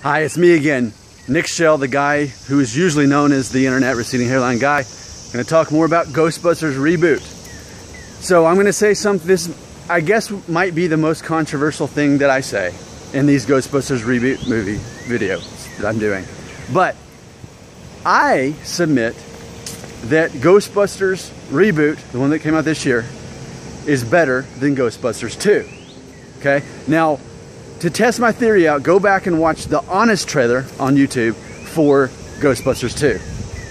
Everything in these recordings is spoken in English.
Hi, it's me again, Nick Shell, the guy who is usually known as the internet receding hairline guy. I'm going to talk more about Ghostbusters Reboot. So I'm going to say something, this I guess might be the most controversial thing that I say in these Ghostbusters Reboot movie videos that I'm doing. But I submit that Ghostbusters Reboot, the one that came out this year, is better than Ghostbusters 2. Okay? Now, to test my theory out, go back and watch the honest trailer on YouTube for Ghostbusters 2.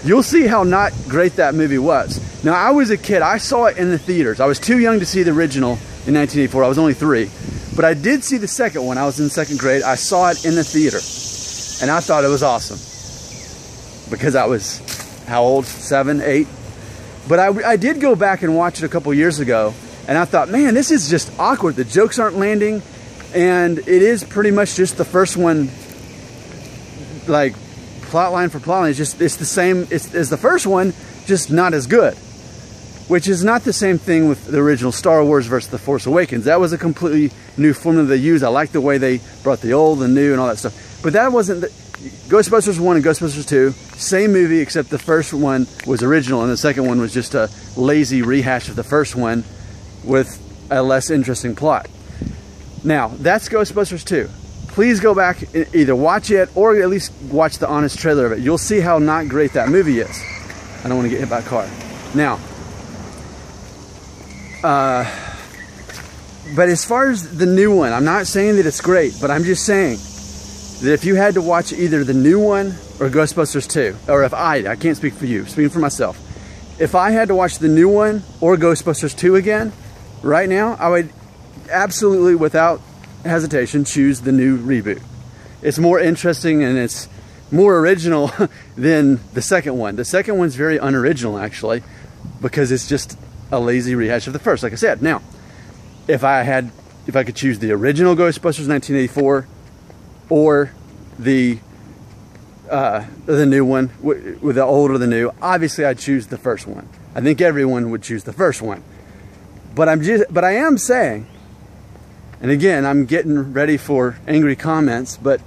You'll see how not great that movie was. Now, I was a kid. I saw it in the theaters. I was too young to see the original in 1984. I was only 3. But I did see the second one. I was in 2nd grade. I saw it in the theater. And I thought it was awesome. Because I was, how old? 7, 8? But I did go back and watch it a couple years ago. And I thought, man, this is just awkward. The jokes aren't landing. And it is pretty much just the first one, like plot line for plot line. It's the same as the first one, just not as good. Which is not the same thing with the original Star Wars versus The Force Awakens. That was a completely new formula they used. I like the way they brought the old and new and all that stuff. But that wasn't Ghostbusters 1 and Ghostbusters 2, same movie, except the first one was original and the second one was just a lazy rehash of the first one with a less interesting plot. Now, that's Ghostbusters 2. Please go back and either watch it or at least watch the honest trailer of it. You'll see how not great that movie is. I don't want to get hit by a car. Now, but as far as the new one, I'm not saying that it's great, but I'm just saying that if you had to watch either the new one or Ghostbusters 2, or if I can't speak for you, speaking for myself, if I had to watch the new one or Ghostbusters 2 again, right now, I would absolutely, without hesitation, choose the new reboot. It's more interesting and it's more original than the second one. The second one's very unoriginal, actually, because it's just a lazy rehash of the first, like I said. Now, if I could choose the original Ghostbusters 1984 or the new one, with the old or the new, obviously I'd choose the first one. I think everyone would choose the first one. But I am saying, and again, I'm getting ready for angry comments, but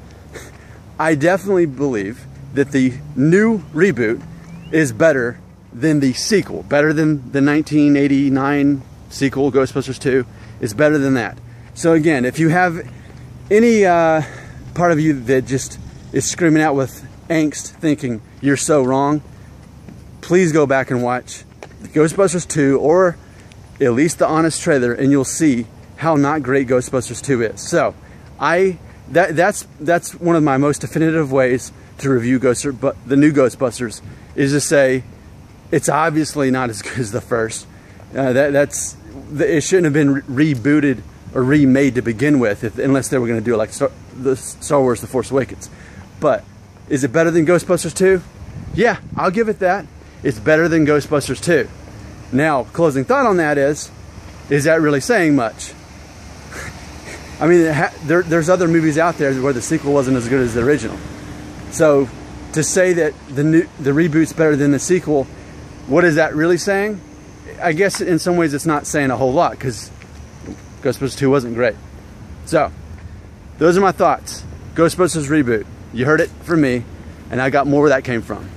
I definitely believe that the new reboot is better than the sequel, better than the 1989 sequel, Ghostbusters 2, is better than that. So again, if you have any part of you that just is screaming out with angst, thinking you're so wrong, please go back and watch Ghostbusters 2 or at least the honest trailer, and you'll see how not great Ghostbusters 2 is. So, that's one of my most definitive ways to review the new Ghostbusters, is to say it's obviously not as good as the first. It shouldn't have been rebooted or remade to begin with, unless they were going to do it like Star Wars: The Force Awakens. But is it better than Ghostbusters 2? Yeah, I'll give it that. It's better than Ghostbusters 2. Now, closing thought on that is that really saying much? I mean, there's other movies out there where the sequel wasn't as good as the original. So, to say that the reboot's better than the sequel, what is that really saying? I guess in some ways it's not saying a whole lot, because Ghostbusters 2 wasn't great. So, those are my thoughts. Ghostbusters Reboot. You heard it from me, and I got more where that came from.